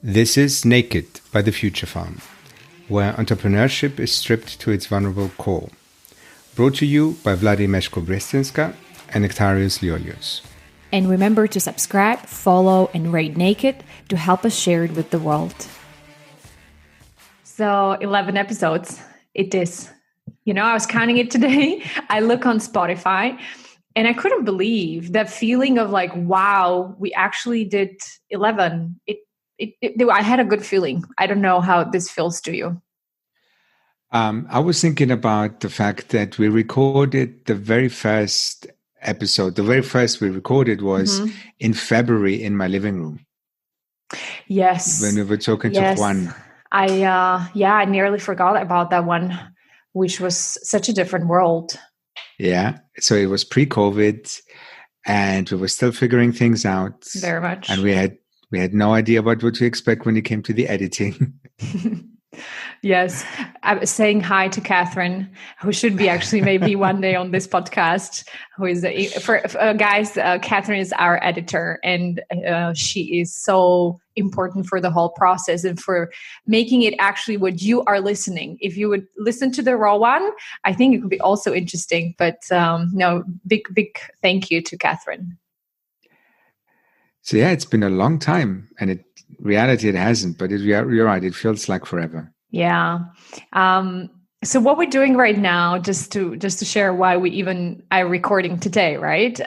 This is Naked by the Future Farm, where entrepreneurship is stripped to its vulnerable core. Brought to you by Vladi and Nektarios Liolios. And remember to subscribe, follow, and rate Naked to help us share it with the world. So 11 episodes, it is. You know, I was counting it today. I look on Spotify and I couldn't believe that feeling of like, wow, we actually did 11. I had a good feeling. I don't know how this feels to you. I was thinking about the fact that we recorded the very first episode. The very first we recorded was in February in my living room. Yes. When we were talking to Juan. I nearly forgot about that one, which was such a different world. Yeah. So it was pre-COVID and we were still figuring things out. Very much. And we had no idea what to expect when it came to the editing. Yes. I was saying hi to Catherine, who should be actually maybe one day on this podcast, who is, Catherine is our editor, and she is so important for the whole process and for making it actually what you are listening. If you would listen to the raw one, I think it could be also interesting. But big thank you to Catherine. So yeah, it's been a long time, and in reality it hasn't, but you're right, it feels like forever. Yeah. So what we're doing right now, just to share why we are recording today, right?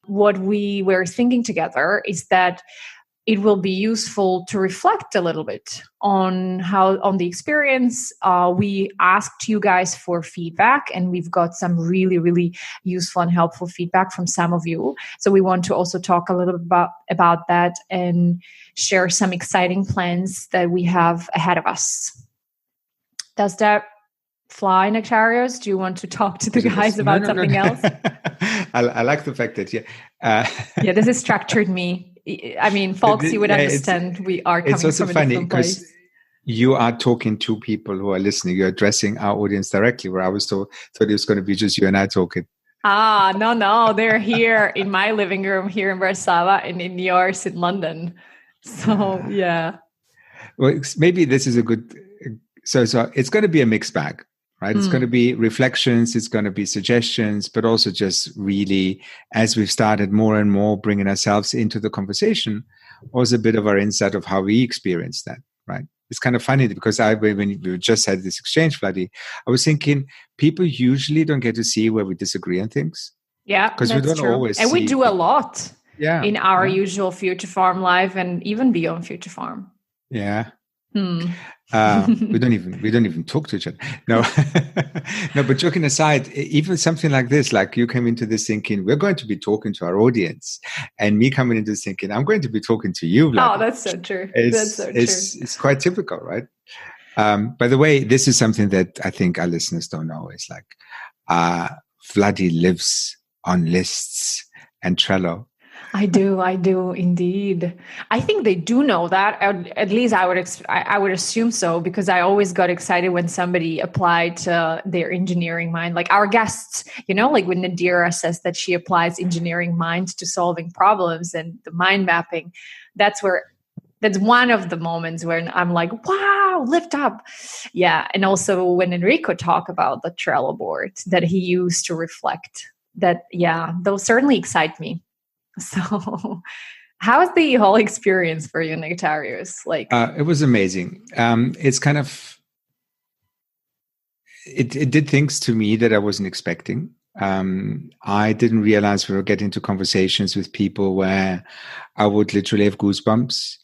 What we were thinking together is that it will be useful to reflect a little bit on the experience. We asked you guys for feedback, and we've got some really, really useful and helpful feedback from some of you. So we want to also talk a little bit about that and share some exciting plans that we have ahead of us. Does that fly, Nektarios? Do you want to talk to the guys about something else? I like the fact that, yeah, this is structured me. I mean, folks, you would understand we are coming from a different place. Because you are talking to people who are listening. You're addressing our audience directly, where I thought it was going to be just you and I talking. No. They're here in my living room here in Warsaw and in yours in London. So, yeah. Well, maybe this is a good... So it's going to be a mixed bag, right? It's going to be reflections, it's going to be suggestions, but also just really, as we've started more and more bringing ourselves into the conversation, was a bit of our insight of how we experienced that, right? It's kind of funny because when we just had this exchange, Vladi, I was thinking people usually don't get to see where we disagree on things. Yeah, because we don't always. And we do a lot in our usual Future Farm live and even beyond Future Farm. Yeah. We don't even talk to each other. No, no. But joking aside, even something like this, like you came into this thinking we're going to be talking to our audience, and me coming into this thinking I'm going to be talking to you. Vladi. Oh, that's so true. It's quite typical, right? By the way, this is something that I think our listeners don't know. It's like Vladi lives on lists and Trello. I do indeed. I think they do know that. At least I would assume so, because I always got excited when somebody applied their engineering mind. Like our guests, like when Nadira says that she applies engineering mind to solving problems and the mind mapping. That's one of the moments where I'm like, wow, lift up. Yeah. And also when Enrico talked about the Trello board that he used to reflect, those certainly excite me. So how was the whole experience for you, Nektarios? It was amazing. It's kind of, it did things to me that I wasn't expecting. I didn't realize we were getting into conversations with people where I would literally have goosebumps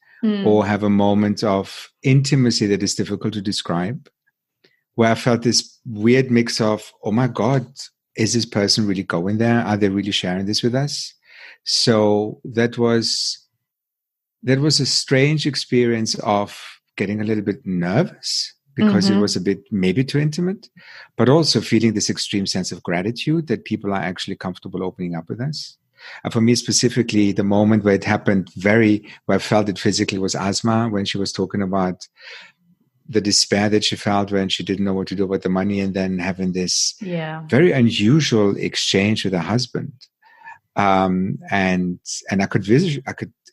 or have a moment of intimacy that is difficult to describe, where I felt this weird mix of, oh my God, is this person really going there? Are they really sharing this with us? So that was a strange experience of getting a little bit nervous because it was a bit maybe too intimate, but also feeling this extreme sense of gratitude that people are actually comfortable opening up with us. And for me specifically, the moment where it happened where I felt it physically was Asma, when she was talking about the despair that she felt when she didn't know what to do with the money, and then having this very unusual exchange with her husband. And I could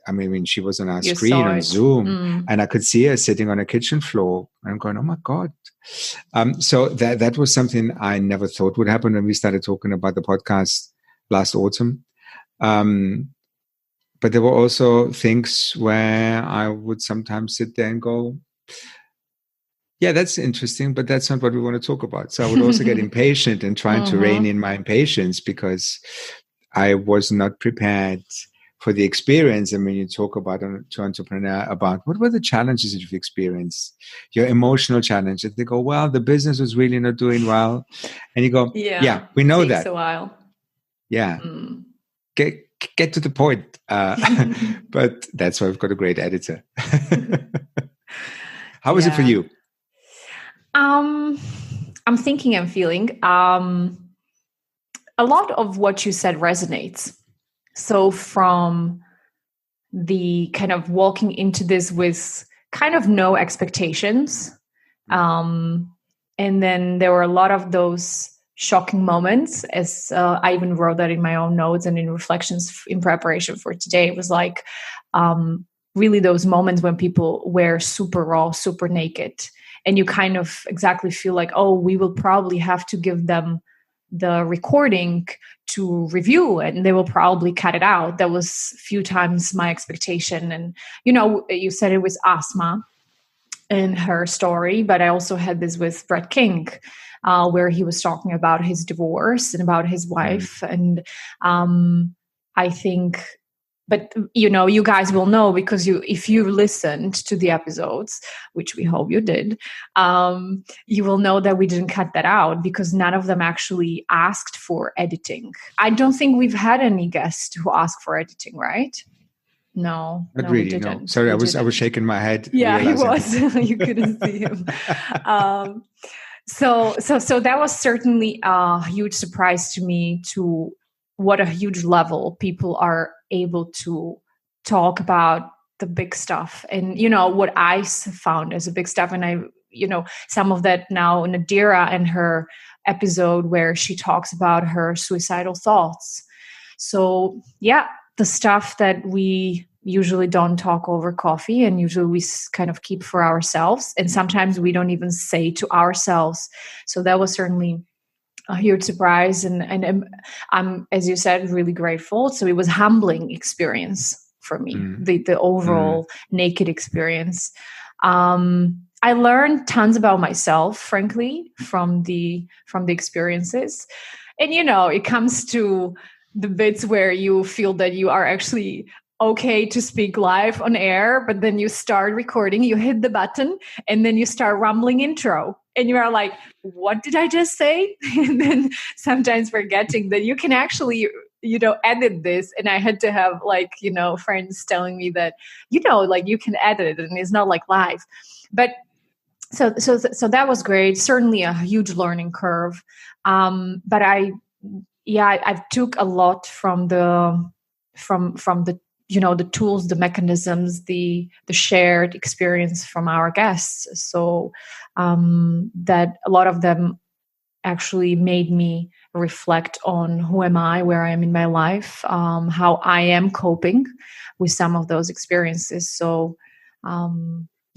I mean, she was on our You screen saw on it. Zoom, and I could see her sitting on a kitchen floor. And I'm going, oh my God. So that was something I never thought would happen when we started talking about the podcast last autumn. But there were also things where I would sometimes sit there and go, yeah, that's interesting, but that's not what we want to talk about. So I would also get impatient and trying to rein in my impatience because I was not prepared for the experience. And when you talk about to entrepreneur about what were the challenges that you've experienced, your emotional challenges, they go, well, the business was really not doing well. And you go, yeah we know that. Takes a while. Yeah. Get to the point. But that's why we've got a great editor. How was it for you? I'm thinking and feeling. A lot of what you said resonates. So from the kind of walking into this with kind of no expectations. And then there were a lot of those shocking moments, as I even wrote that in my own notes and in reflections in preparation for today. It was like really those moments when people were super raw, super naked. And you kind of exactly feel like, oh, we will probably have to give them the recording to review and they will probably cut it out. That was a few times my expectation. And, you said it was Asma in her story, but I also had this with Brett King, where he was talking about his divorce and about his wife. And I think... But, you guys will know because if you listened to the episodes, which we hope you did, you will know that we didn't cut that out because none of them actually asked for editing. I don't think we've had any guests who asked for editing, right? No, not really. We didn't. No, sorry, I was shaking my head. Yeah, he was. You couldn't see him. So that was certainly a huge surprise to me. To what a huge level people are able to talk about the big stuff. And, what I found as a big stuff. And I, some of that now Nadira and her episode where she talks about her suicidal thoughts. So yeah, the stuff that we usually don't talk over coffee and usually we kind of keep for ourselves. And sometimes we don't even say to ourselves. So that was certainly a huge surprise. And I'm, as you said, really grateful. So it was a humbling experience for me, the overall naked experience. I learned tons about myself, frankly, from the experiences. And, it comes to the bits where you feel that you are actually okay to speak live on air, but then you start recording, you hit the button, and then you start rumbling intro. And you are like, what did I just say? And then sometimes forgetting that you can actually, edit this. And I had to have friends telling me that, you can edit it and it's not like live. But so that was great. Certainly a huge learning curve. But I took a lot from the the tools, the mechanisms, the shared experience from our guests. So that a lot of them actually made me reflect on who am I, where I am in my life, how I am coping with some of those experiences. So,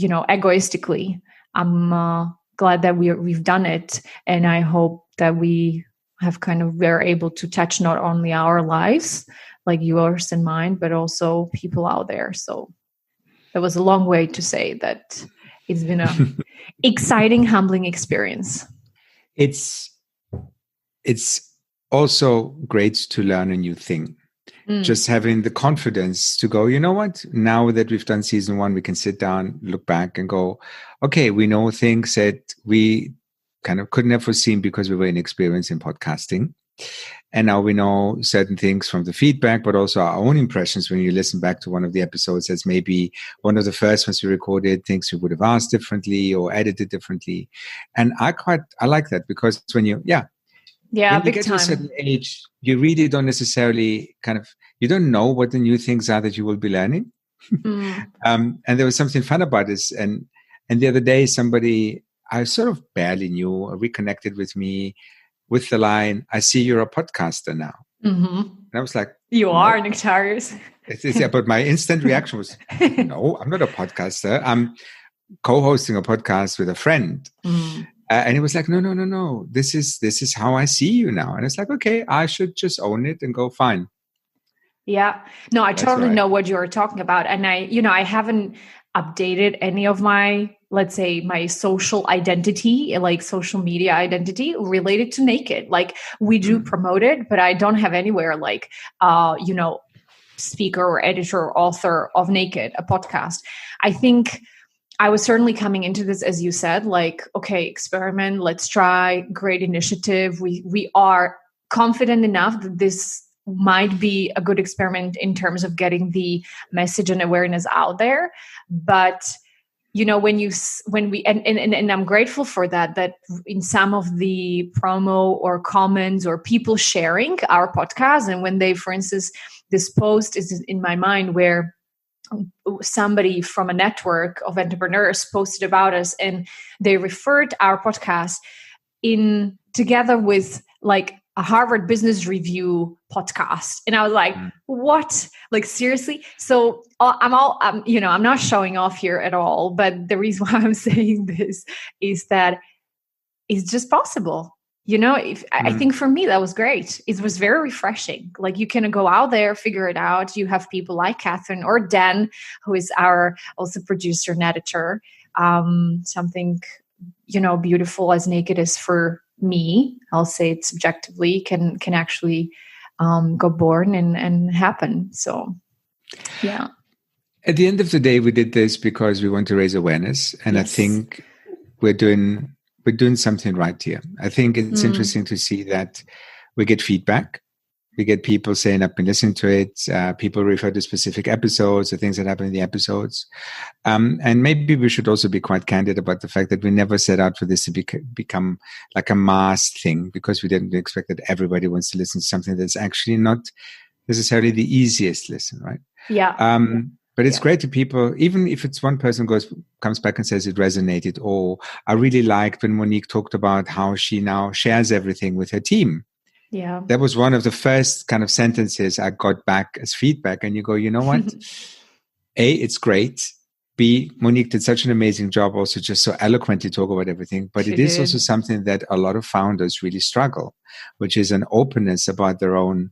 egoistically, I'm glad that we've done it. And I hope that we're able to touch not only our lives, like yours and mine, but also people out there. So that was a long way to say that it's been a exciting, humbling experience. It's also great to learn a new thing. Just having the confidence to go, you know what? Now that we've done season 1, we can sit down, look back and go, okay, we know things that we kind of couldn't have foreseen because we were inexperienced in podcasting. And now we know certain things from the feedback, but also our own impressions when you listen back to one of the episodes as maybe one of the first ones we recorded, things we would have asked differently or edited differently. And I like that because when you get to a certain age, you really don't necessarily you don't know what the new things are that you will be learning. And there was something fun about this. And the other day, somebody I sort of barely knew reconnected with me with the line, I see you're a podcaster now. And I was like, you are, Nektarios. But my instant reaction was, no, I'm not a podcaster. I'm co-hosting a podcast with a friend. And he was like, no. This is how I see you now. And it's like, okay, I should just own it and go fine. Yeah. No, I totally know what you're talking about. And I haven't updated any of my, let's say, my social identity, like social media identity related to Naked. Like we do promote it, but I don't have anywhere like, speaker or editor or author of Naked, a podcast. I think I was certainly coming into this, as you said, like, okay, experiment, let's try, great initiative. We are confident enough that this might be a good experiment in terms of getting the message and awareness out there. But when we and I'm grateful for that in some of the promo or comments or people sharing our podcast, and when they, for instance, this post is in my mind where somebody from a network of entrepreneurs posted about us and they referred our podcast in together with like a Harvard Business Review podcast. And I was like, what? Like, seriously? So I'm not showing off here at all, but the reason why I'm saying this is that it's just possible. I think for me, that was great. It was very refreshing. Like you can go out there, figure it out. You have people like Catherine or Dan, who is our also producer and editor. Something, beautiful as Naked is for me, I'll say it subjectively, can actually go born and happen. So, yeah. At the end of the day, we did this because we want to raise awareness. And yes. I think we're doing something right here. I think it's interesting to see that we get feedback. We get people saying, I've been listening to it. People refer to specific episodes, the things that happen in the episodes. And maybe we should also be quite candid about the fact that we never set out for this to become like a mass thing, because we didn't expect that everybody wants to listen to something that's actually not necessarily the easiest listen, right? Yeah. But it's great to people, even if it's one person comes back and says it resonated, or I really liked when Monique talked about how she now shares everything with her team. Yeah. That was one of the first kind of sentences I got back as feedback. And you go, you know what? A, it's great. B, Monique did such an amazing job also just so eloquently talk about everything. But it is also something that a lot of founders really struggle, which is an openness about their own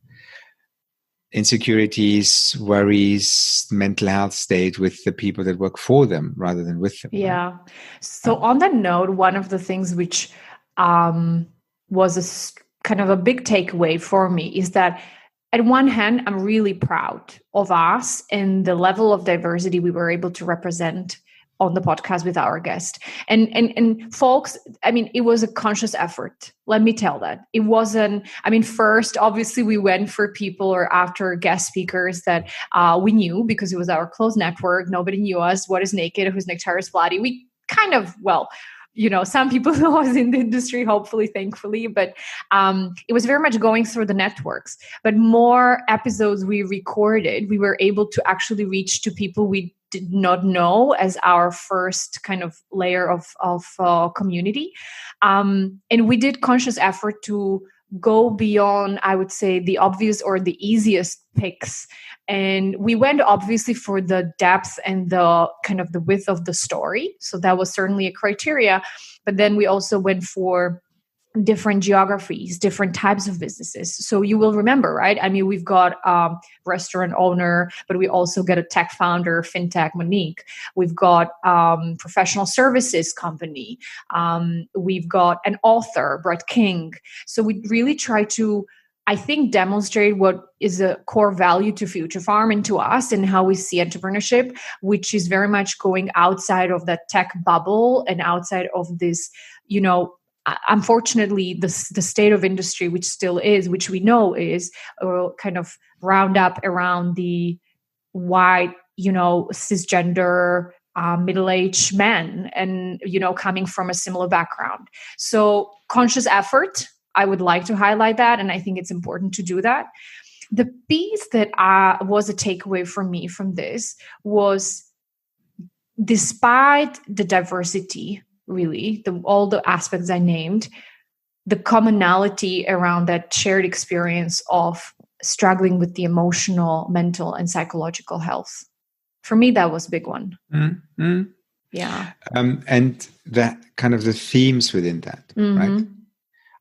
insecurities, worries, mental health state with the people that work for them rather than with them. Yeah. Right? So on that note, one of the things which was kind of a big takeaway for me is that at one hand, I'm really proud of us and the level of diversity we were able to represent on the podcast with our guest. And folks, I mean, it was a conscious effort. Let me tell that. It wasn't, first, obviously we went for people or after guest speakers that we knew because it was our close network. Nobody knew us. What is Naked? Who's Nektarios, Vladi? We kind of, some people know us in the industry, hopefully, thankfully, but it was very much going through the networks. But more episodes we recorded, we were able to actually reach to people we did not know as our first kind of layer of community. And we did conscious effort to go beyond, I would say, the obvious or the easiest picks. And we went obviously for the depth and the kind of the width of the story. So that was certainly a criteria. But then we also went for different geographies, different types of businesses. So you will remember, right? We've got a restaurant owner, but we also get a tech founder, fintech, Monique. We've got professional services company. We've got an author, Brett King. So we really try to, I think, demonstrate what is a core value to Future Farm and to us and how we see entrepreneurship, which is very much going outside of that tech bubble and outside of this, unfortunately, the state of industry, which still is, which we know is kind of round up around the white, cisgender, middle-aged men and, coming from a similar background. So conscious effort, I would like to highlight that. And I think it's important to do that. The piece that was a takeaway for me from this was, despite the diversity, really, all the aspects I named, the commonality around that shared experience of struggling with the emotional, mental, and psychological health. For me, that was a big one. Mm-hmm. Yeah. And that kind of the themes within that, right?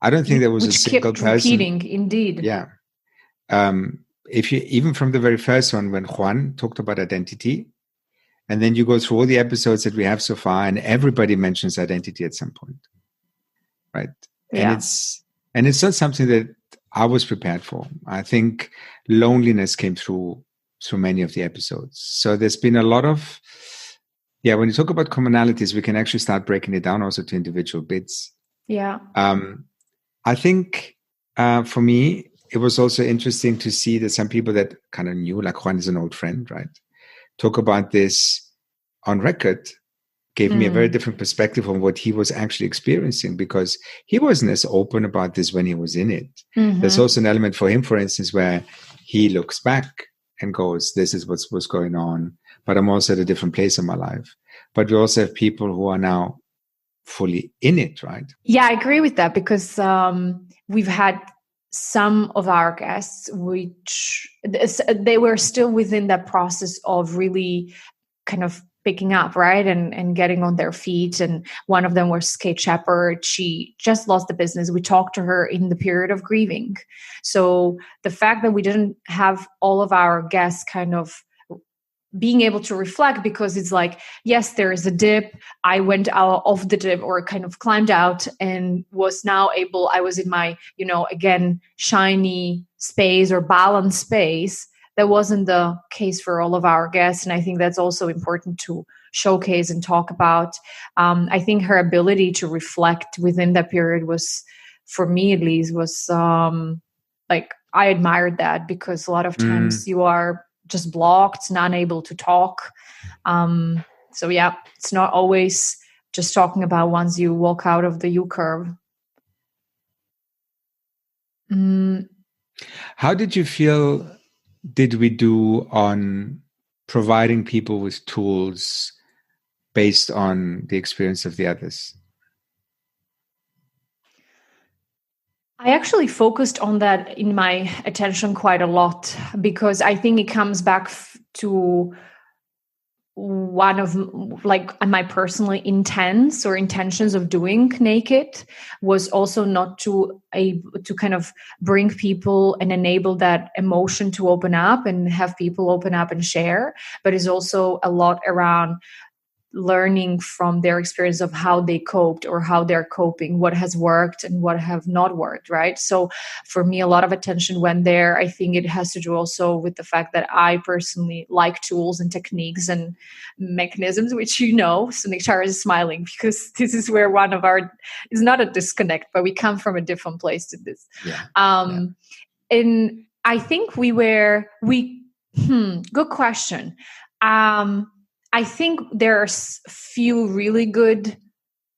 I don't think there was a single person. Repeating, indeed. Yeah. If you, even from the very first one, when Juan talked about identity, and then you go through all the episodes that we have so far, and everybody mentions identity at some point, right? Yeah. And it's not something that I was prepared for. I think loneliness came through many of the episodes. So there's been a lot of, when you talk about commonalities, we can actually start breaking it down also to individual bits. Yeah. I think for me, it was also interesting to see that some people that kind of knew, like Juan is an old friend, right, talk about this on record, gave me a very different perspective on what he was actually experiencing, because he wasn't as open about this when he was in it. There's also an element for him, for instance, where he looks back and goes, this is what's going on, but I'm also at a different place in my life. But we also have people who are now fully in it, right? Yeah, I agree with that, because we've had some of our guests which they were still within that process of really kind of picking up, right, and getting on their feet. And one of them was Kate Shepard. She just lost the business. We talked to her in the period of grieving. So the fact that we didn't have all of our guests kind of being able to reflect, because it's like, yes, there is a dip. I went out of the dip, or kind of climbed out, and was now able, I was in my, again, shiny space or balanced space. That wasn't the case for all of our guests. And I think that's also important to showcase and talk about. I think her ability to reflect within that period was, for me at least, was like, I admired that, because a lot of times you are just blocked, not able to talk. So yeah, it's not always just talking about once you walk out of the U-curve. How did you feel did we do on providing people with tools based on the experience of the others? I actually focused on that in my attention quite a lot, because I think it comes back to one of, like, my personal intents or intentions of doing Naked was also not to kind of bring people and enable that emotion to open up and have people open up and share, but is also a lot around learning from their experience of how they coped or how they're coping, what has worked and what have not worked, right? So for me, a lot of attention went there. I think it has to do also with the fact that I personally like tools and techniques and mechanisms, which so Nektarios is smiling, because this is where one of our, is not a disconnect, but we come from a different place to this. And I think good question. I think there's few really good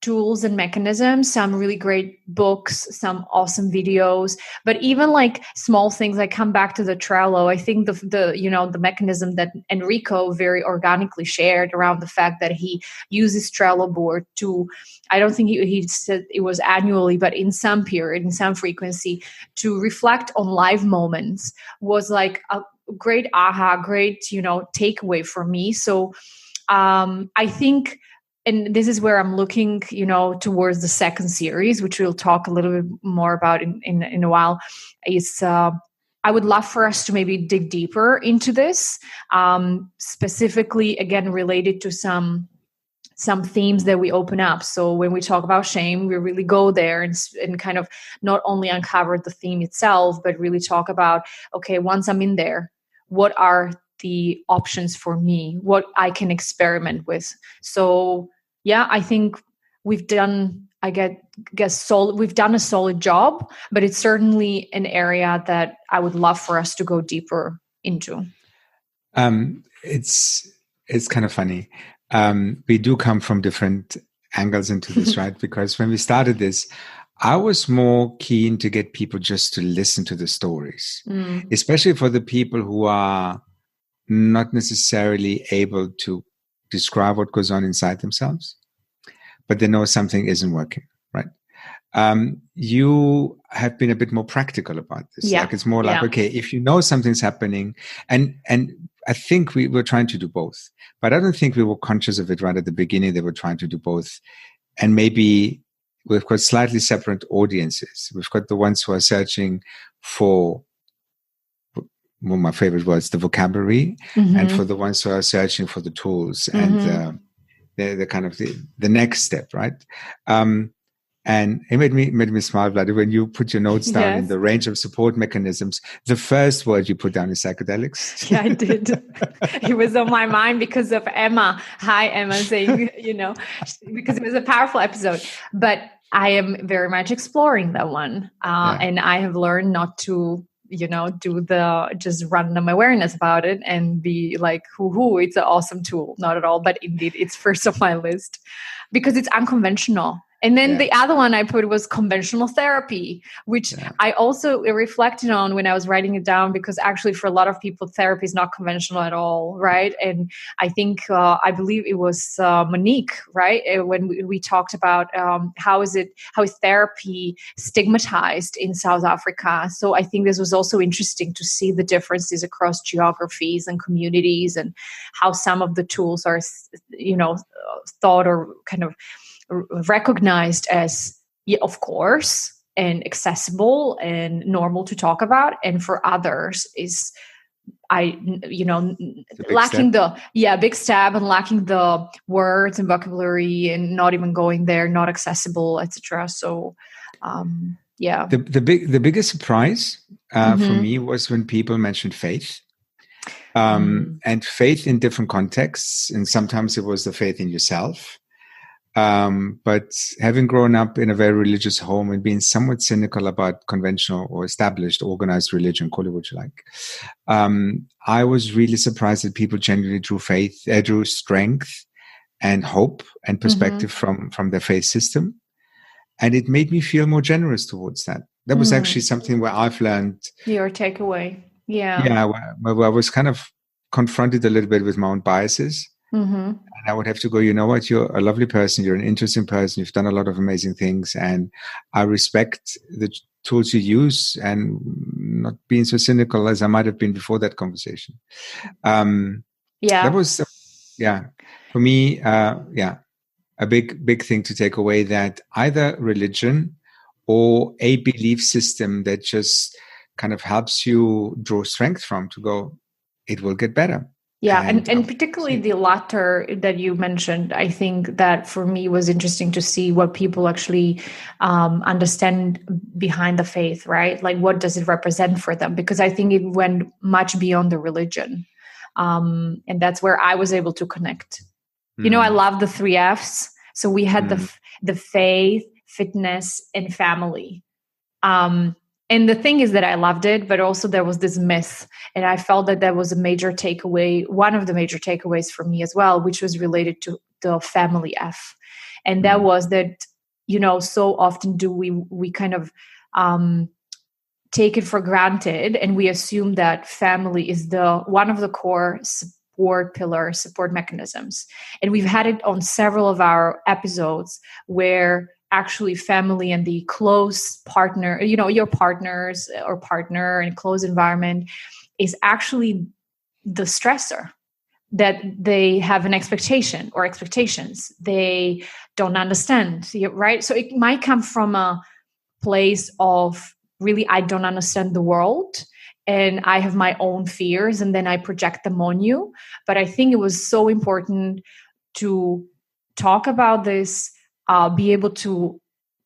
tools and mechanisms, some really great books, some awesome videos, but even like small things. I come back to the Trello. I think the mechanism that Enrico very organically shared around the fact that he uses Trello board to, I don't think he said it was annually, but in some period, in some frequency, to reflect on live moments was like a great great takeaway for me. So I think, and this is where I'm looking, towards the second series, which we'll talk a little bit more about in a while, is I would love for us to maybe dig deeper into this, specifically, again, related to some themes that we open up. So when we talk about shame, we really go there and kind of not only uncover the theme itself, but really talk about, okay, once I'm in there, what are the options for me, what I can experiment with. So yeah, I think we've done, we've done a solid job, but it's certainly an area that I would love for us to go deeper into. It's kind of funny. We do come from different angles into this, right? Because when we started this, I was more keen to get people just to listen to the stories, especially for the people who are not necessarily able to describe what goes on inside themselves, but they know something isn't working, right? you have been a bit more practical about this. Yeah. Like it's more like, okay, if you know something's happening, and I think we were trying to do both, but I don't think we were conscious of it right at the beginning. They were trying to do both. And maybe we've got slightly separate audiences. We've got the ones who are searching for, one of my favorite words, the vocabulary, and for the ones who are searching for the tools and the kind of the next step, right? And it made me smile, Vladi, when you put your notes down in the range of support mechanisms. The first word you put down is psychedelics. Yeah, I did. It was on my mind because of Emma. Hi, Emma, saying, because it was a powerful episode. But I am very much exploring that one. And I have learned not to, do the just random awareness about it and be like, it's an awesome tool. Not at all. But indeed, it's first on my list because it's unconventional. And then the other one I put was conventional therapy, which I also reflected on when I was writing it down, because actually for a lot of people, therapy is not conventional at all, right? And I think, I believe it was Monique, right? When we talked about how is therapy stigmatized in South Africa. So I think this was also interesting to see the differences across geographies and communities and how some of the tools are, thought or kind of recognized as, of course, and accessible and normal to talk about, and for others is lacking big stab and lacking the words and vocabulary and not even going there, not accessible, etc. So the biggest surprise for me was when people mentioned faith. And faith in different contexts, and sometimes it was the faith in yourself. But having grown up in a very religious home and being somewhat cynical about conventional or established organized religion, call it what you like, I was really surprised that people genuinely drew strength and hope and perspective from their faith system. And it made me feel more generous towards that. That was actually something where I've learned. Your takeaway. Yeah, where I was kind of confronted a little bit with my own biases. And I would have to go, you know what, you're a lovely person, you're an interesting person, you've done a lot of amazing things, and I respect the tools you use, and not being so cynical as I might have been before that conversation. That was, for me, a big thing to take away, that either religion or a belief system that just kind of helps you draw strength from to go, it will get better. Yeah, and particularly the latter that you mentioned, I think that for me was interesting to see what people actually understand behind the faith, right? Like, what does it represent for them? Because I think it went much beyond the religion. And that's where I was able to connect. I love the 3 Fs. So we had the faith, fitness, and family. And the thing is that I loved it, but also there was this myth. And I felt that was a major takeaway, one of the major takeaways for me as well, which was related to the family F. And that was that, so often do we kind of take it for granted, and we assume that family is one of the core support mechanisms. And we've had it on several of our episodes where actually family and the close partner, your partners or partner in a close environment is actually the stressor, that they have an expectation or expectations they don't understand, right? So it might come from a place of really, I don't understand the world and I have my own fears, and then I project them on you. But I think it was so important to talk about this, be able to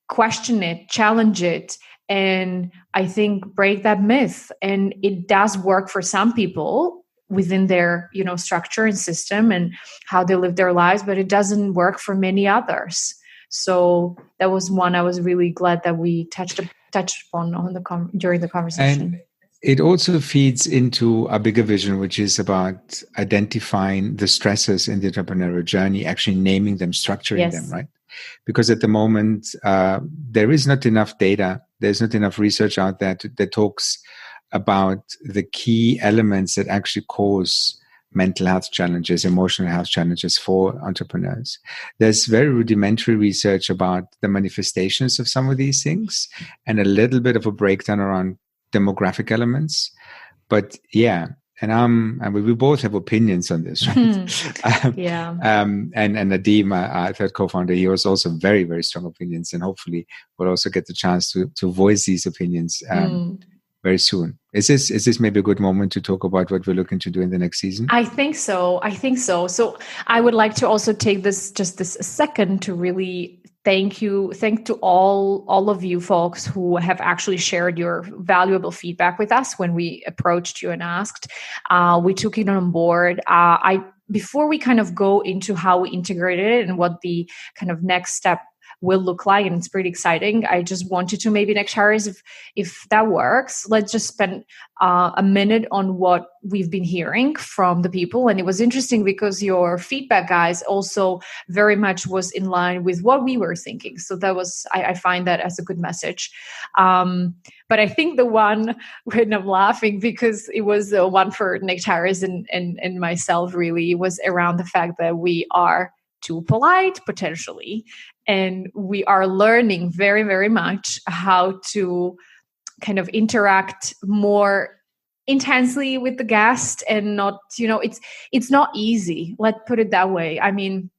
question it, challenge it, and I think break that myth. And it does work for some people within their, structure and system and how they live their lives, but it doesn't work for many others. So that was one I was really glad that we touched upon during the conversation. And it also feeds into a bigger vision, which is about identifying the stressors in the entrepreneurial journey, actually naming them, structuring them, right? Because at the moment, there is not enough data. There's not enough research out there that talks about the key elements that actually cause mental health challenges, emotional health challenges for entrepreneurs. There's very rudimentary research about the manifestations of some of these things and a little bit of a breakdown around demographic elements. But yeah, and we both have opinions on this, right? Yeah. And Nadeem, our third co-founder, he has also very, very strong opinions, and hopefully we'll also get the chance to voice these opinions very soon. Is this maybe a good moment to talk about what we're looking to do in the next season? I think so. So I would like to also take this a second to really thank to all of you folks who have actually shared your valuable feedback with us when we approached you and asked. We took it on board. Before we kind of go into how we integrated it and what the kind of next step will look like, and it's pretty exciting, I just wanted to maybe, Nektarios, if that works, let's just spend a minute on what we've been hearing from the people. And it was interesting because your feedback, guys, also very much was in line with what we were thinking. So that was, I find that as a good message. But I think the one when I'm laughing, because it was the one for Nektarios and myself, really was around the fact that we are too polite potentially, and we are learning very, very much how to kind of interact more intensely with the guest, and not, it's not easy. Let's put it that way. I mean,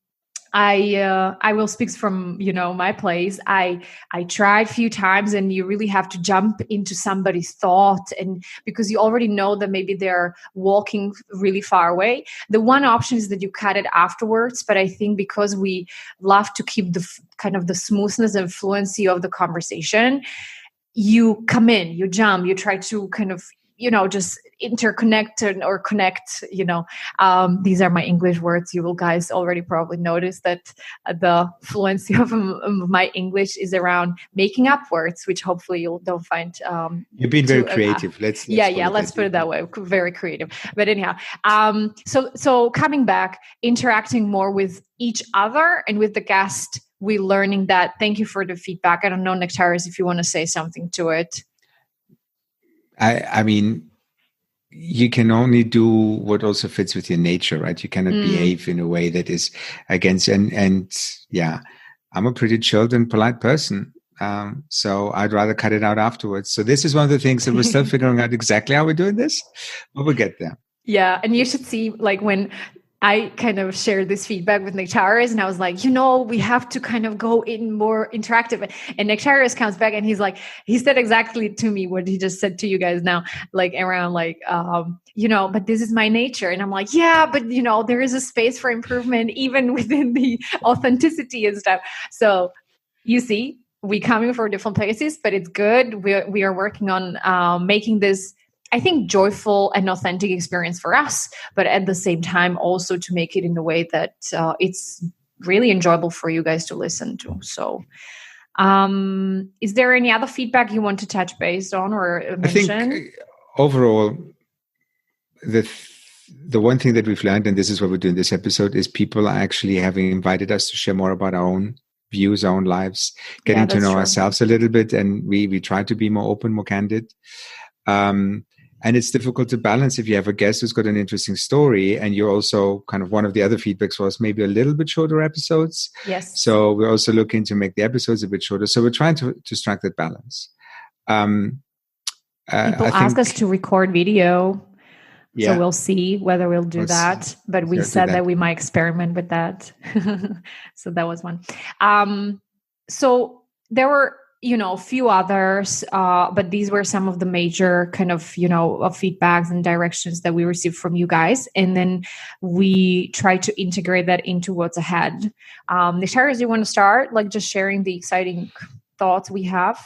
I will speak from, my place. I tried a few times, and you really have to jump into somebody's thought, and because you already know that maybe they're walking really far away. The one option is that you cut it afterwards, but I think because we love to keep the kind of the smoothness and fluency of the conversation, you come in, you jump, you try to kind of, just interconnect or connect, these are my English words. You will guys already probably notice that the fluency of my English is around making up words, which hopefully don't find. You've been very creative. Let's put it that way. Very creative. But anyhow, so coming back, interacting more with each other and with the guest, we're learning that. Thank you for the feedback. I don't know, Nektarios, if you want to say something to it. I mean, you can only do what also fits with your nature, right? You cannot behave in a way that is against, and yeah, I'm a pretty chilled and polite person. So I'd rather cut it out afterwards. So this is one of the things that we're still figuring out exactly how we're doing this, but we'll get there. Yeah. And you should see, like, when I kind of shared this feedback with Nektarios, and I was like, we have to kind of go in more interactive. And Nektarios comes back, and he said exactly to me what he just said to you guys now, like around like, but this is my nature. And I'm like, yeah, but there is a space for improvement even within the authenticity and stuff. So you see, we coming from different places, but it's good. We are working on making this, I think, joyful and authentic experience for us, but at the same time also to make it in a way that it's really enjoyable for you guys to listen to. So is there any other feedback you want to touch base on or mention? I think overall, the one thing that we've learned, and this is what we're doing this episode, is people are actually having invited us to share more about our own views, our own lives, getting to know ourselves a little bit. And we try to be more open, more candid. And it's difficult to balance if you have a guest who's got an interesting story, and you're also kind of, one of the other feedbacks was maybe a little bit shorter episodes. Yes. So we're also looking to make the episodes a bit shorter. So we're trying to strike that balance. People ask us to record video. Yeah. So we'll see whether we'll do that. But we said that we might experiment with that. So that was one. So there were, a few others, but these were some of the major kind of, of feedbacks and directions that we received from you guys. And then we try to integrate that into what's ahead. Nektarios, do you want to start, like, just sharing the exciting thoughts we have?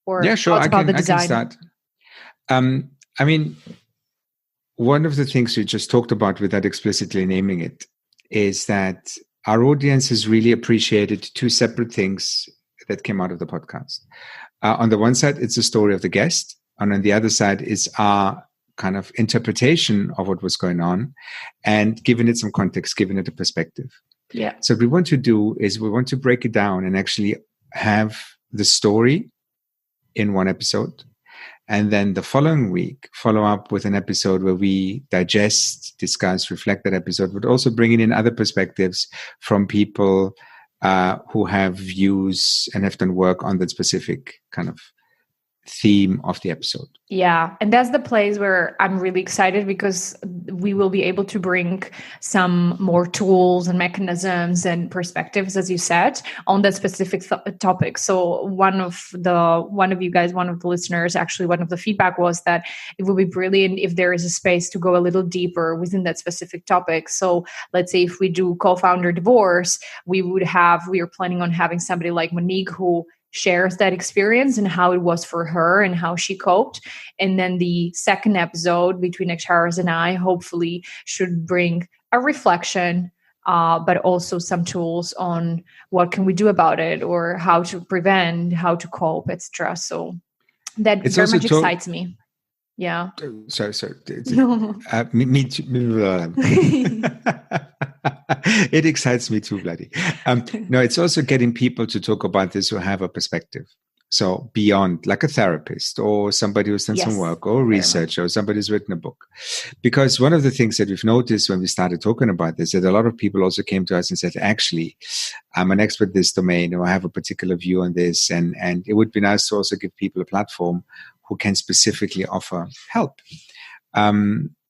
Or yeah, sure. I can start. I mean, one of the things we just talked about without explicitly naming it is that our audience has really appreciated two separate things that came out of the podcast. On the one side, it's the story of the guest. And on the other side is our kind of interpretation of what was going on and giving it some context, giving it a perspective. Yeah. So what we want to do is we want to break it down and actually have the story in one episode And then the following week, follow up with an episode where we digest, discuss, reflect that episode, but also bringing in other perspectives from people who have views and have done work on that specific kind of theme of the episode. Yeah. And that's the place where I'm really excited, because we will be able to bring some more tools and mechanisms and perspectives, as you said, on that specific topic. So one of you guys, one of the listeners, actually, one of the feedback was that it would be brilliant if there is a space to go a little deeper within that specific topic. So let's say if we do co-founder divorce, we are planning on having somebody like Monique who shares that experience and how it was for her and how she coped. And then the second episode between Nektarios and I hopefully should bring a reflection, but also some tools on what can we do about it, or how to prevent, how to cope, etc. So that very much excites me. Yeah. Sorry. No. Me too. It excites me too, Vladi. No, it's also getting people to talk about this who have a perspective. So beyond, like a therapist or somebody who's done some work, or a researcher, or somebody who's written a book. Because one of the things that we've noticed when we started talking about this, that a lot of people also came to us and said, actually, I'm an expert in this domain, or I have a particular view on this. And it would be nice to also give people a platform who can specifically offer help.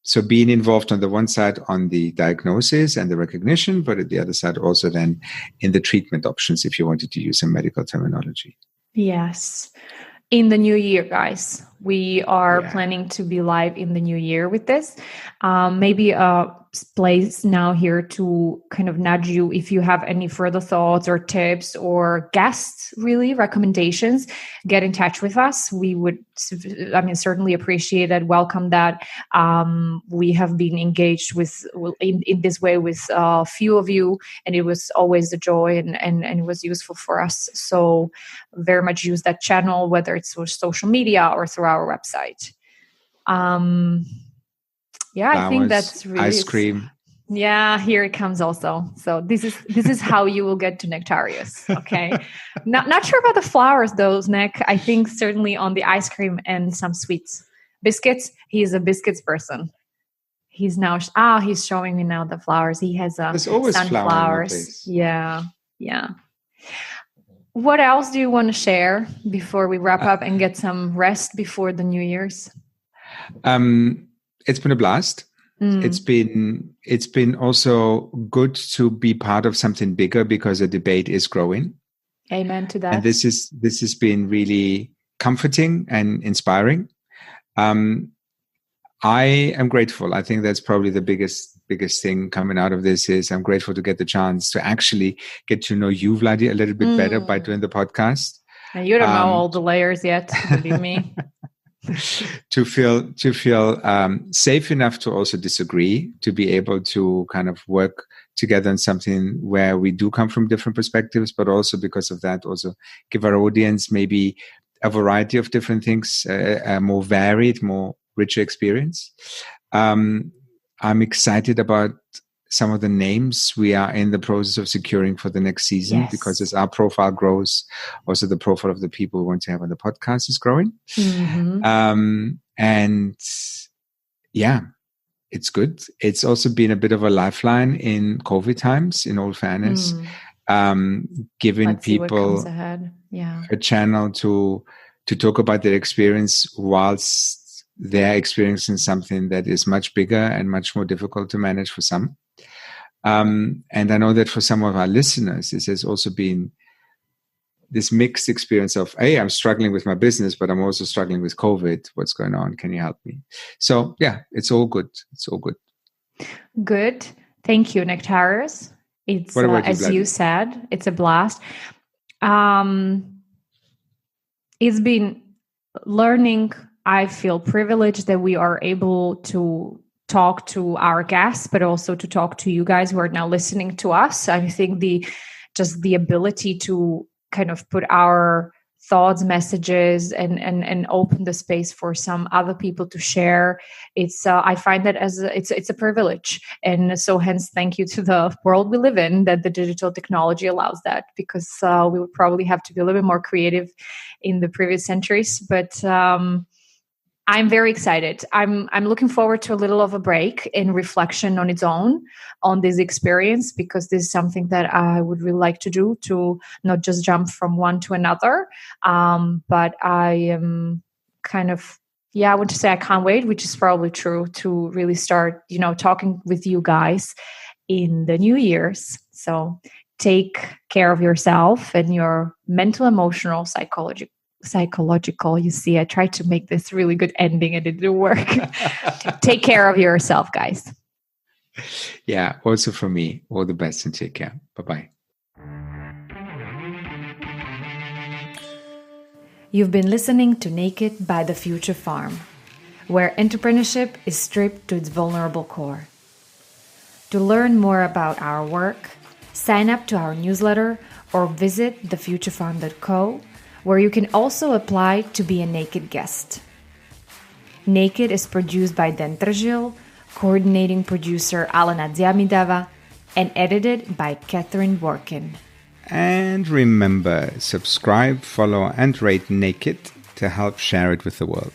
So being involved on the one side on the diagnosis and the recognition, but at the other side also then in the treatment options, if you wanted to use some medical terminology. Yes. In the new year, guys, we are planning to be live in the new year with this. Maybe a place now here to kind of nudge you if you have any further thoughts or tips or guests, really recommendations, get in touch with us. We would, certainly appreciate it, welcome that. We have been engaged in this way with a few of you, and it was always a joy and it was useful for us. So very much use that channel, whether it's through social media or through our website. Flowers, I think that's really ice cream. Yeah, here it comes also. So this is how you will get to Nektarios. Okay. Not sure about the flowers though, Nek. I think certainly on the ice cream and some sweets. Biscuits, he is a biscuits person. He's showing me now the flowers. He has There's always sunflowers. Yeah. What else do you want to share before we wrap up and get some rest before the New Year's? It's been a blast. It's been also good to be part of something bigger, because the debate is growing. Amen to that. And this has been really comforting and inspiring. I am grateful. I think that's probably the biggest thing coming out of this is I'm grateful to get the chance to actually get to know you, Vladi, a little bit better by doing the podcast. And you don't know all the layers yet, believe me. to feel safe enough to also disagree, to be able to kind of work together on something where we do come from different perspectives, but also because of that, also give our audience maybe a variety of different things, a more varied, more richer experience. I'm excited about some of the names we are in the process of securing for the next season, because as our profile grows, also the profile of the people we want to have on the podcast is growing. And it's good. It's also been a bit of a lifeline in COVID times, in all fairness, giving people a channel to talk about their experience whilst they're experiencing something that is much bigger and much more difficult to manage for some. And I know that for some of our listeners, this has also been this mixed experience of, hey, I'm struggling with my business, but I'm also struggling with COVID. What's going on? Can you help me? So it's all good. It's all good. Good. Thank you, Nektarios. It's, as you said, it's a blast. It's been learning. I feel privileged that we are able to talk to our guests, but also to talk to you guys who are now listening to us. I think the ability to kind of put our thoughts, messages, and open the space for some other people to share. It's I find that it's a privilege, and so hence thank you to the world we live in that the digital technology allows that, because we would probably have to be a little bit more creative in the previous centuries, but I'm very excited. I'm looking forward to a little of a break in reflection on its own on this experience, because this is something that I would really like to do, to not just jump from one to another. But I am kind of, I want to say I can't wait, which is probably true, to really start, talking with you guys in the new years. So take care of yourself and your mental, emotional, psychological. You see, I tried to make this really good ending and it didn't work. Take care of yourself, guys. Yeah, also from me, all the best and take care. Bye-bye. You've been listening to Naked by the Future Farm, where entrepreneurship is stripped to its vulnerable core. To learn more about our work, sign up to our newsletter or visit thefuturefarm.co, where you can also apply to be a Naked guest. Naked is produced by Dan Trgil, coordinating producer Alena Dziamidava, and edited by Catherine Workin. And remember, subscribe, follow, and rate Naked to help share it with the world.